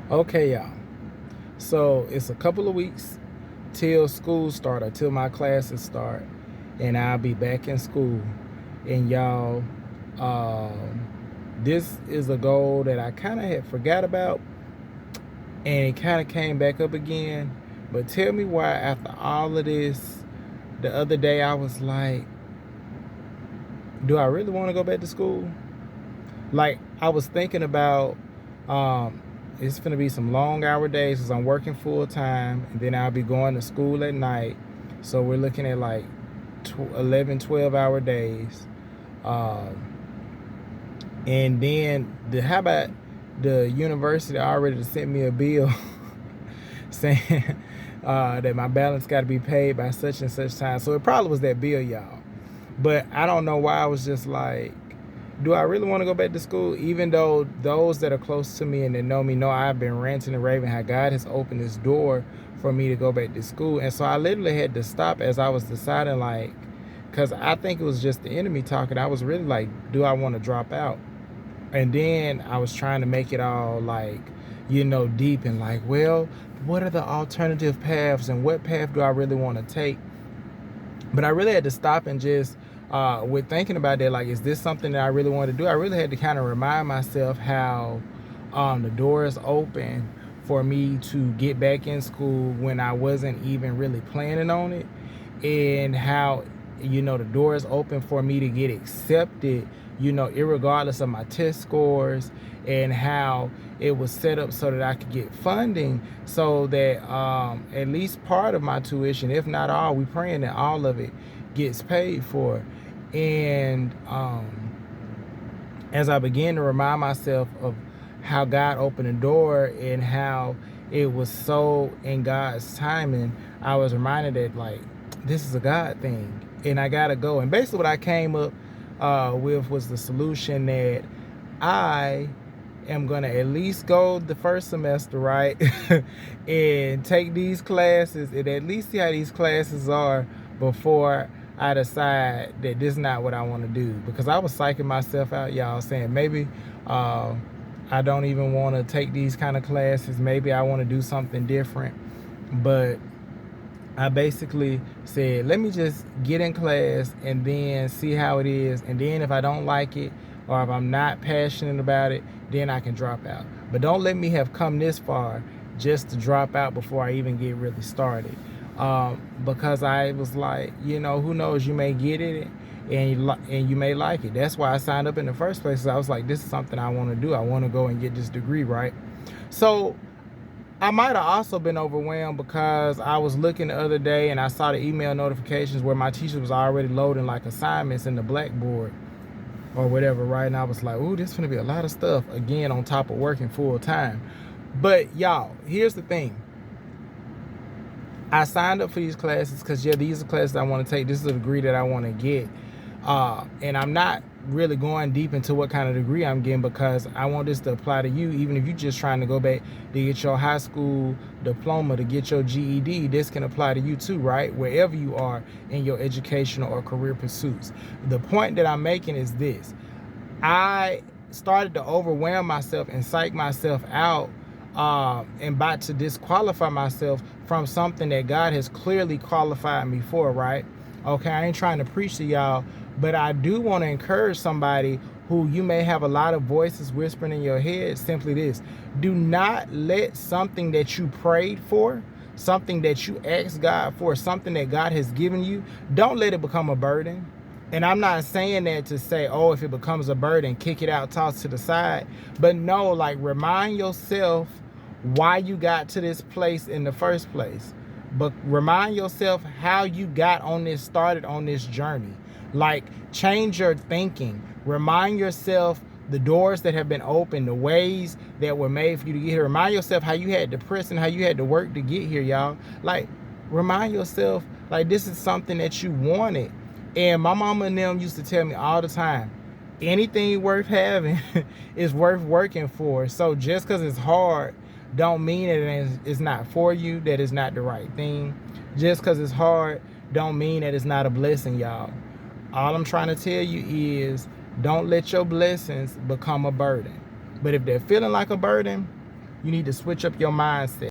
Okay, y'all. So it's a couple of weeks till school start or till my classes start, and I'll be back in school. And y'all, this is a goal that I kind of had forgot about, and it kind of came back up again. But tell me why, after all of this, the other day I was like, do I really want to go back to school? Like, I was thinking about, um, it's gonna be some long hour days because I'm working full time, and then I'll be going to school at night. So we're looking at like 11, 12 hour days. Um, and then how about the university already sent me a bill saying that my balance got to be paid by such and such time. So it probably was that bill, y'all. But I don't know why I was just like, do I really want to go back to school? Even though those that are close to me and that know me know I've been ranting and raving how God has opened this door for me to go back to school. And so I literally had to stop as I was deciding, like, because I think it was just the enemy talking. I was really like, do I want to drop out? And then I was trying to make it all like, deep and like, well, what are the alternative paths and what path do I really want to take? But I really had to stop and just, with thinking about that, like, is this something that I really want to do? I really had to kind of remind myself how the doors open for me to get back in school when I wasn't even really planning on it, and how, the doors open for me to get accepted, irregardless of my test scores, and how it was set up so that I could get funding so that at least part of my tuition, if not all, we praying that all of it gets paid for. And as I began to remind myself of how God opened the door and how it was so in God's timing, I was reminded that, like, this is a God thing and I gotta go. And basically what I came up with was the solution that I am gonna at least go the first semester, right? And take these classes and at least see how these classes are before I decide that this is not what I want to do. Because I was psyching myself out, y'all, saying maybe I don't even want to take these kind of classes. Maybe I want to do something different. But I basically said, let me just get in class and then see how it is. And then if I don't like it or if I'm not passionate about it, then I can drop out. But don't let me have come this far just to drop out before I even get really started. Because I was like, who knows, you may get it and you may like it. That's why I signed up in the first place. I was like, this is something I want to do. I want to go and get this degree, right? So I might have also been overwhelmed because I was looking the other day and I saw the email notifications where my teacher was already loading like assignments in the Blackboard or whatever, right? And I was like, ooh, this is gonna be a lot of stuff, again, on top of working full time. But y'all, here's the thing. I signed up for these classes because, yeah, these are classes I want to take. This is a degree that I want to get. And I'm not really going deep into what kind of degree I'm getting because I want this to apply to you. Even if you're just trying to go back to get your high school diploma, to get your GED, this can apply to you too, right? Wherever you are in your educational or career pursuits. The point that I'm making is this. I started to overwhelm myself and psych myself out, and about to disqualify myself from something that God has clearly qualified me for, right? Okay, I ain't trying to preach to y'all, but I do want to encourage somebody who you may have a lot of voices whispering in your head. Simply this: do not let something that you prayed for, something that you asked God for, something that God has given you, don't let it become a burden. And I'm not saying that to say, oh, if it becomes a burden, kick it out, toss to the side. But no, like, remind yourself why you got to this place in the first place. But remind yourself how you got started on this journey. Like, change your thinking. Remind yourself the doors that have been opened, the ways that were made for you to get here. Remind yourself how you had to press and how you had to work to get here, y'all. Like, remind yourself, like, this is something that you wanted. And my mama and them used to tell me all the time, anything worth having is worth working for. So just because it's hard don't mean that it's not for you, that it's not the right thing. Just because it's hard don't mean that it's not a blessing, y'all. All I'm trying to tell you is, don't let your blessings become a burden. But if they're feeling like a burden, You need to switch up your mindset.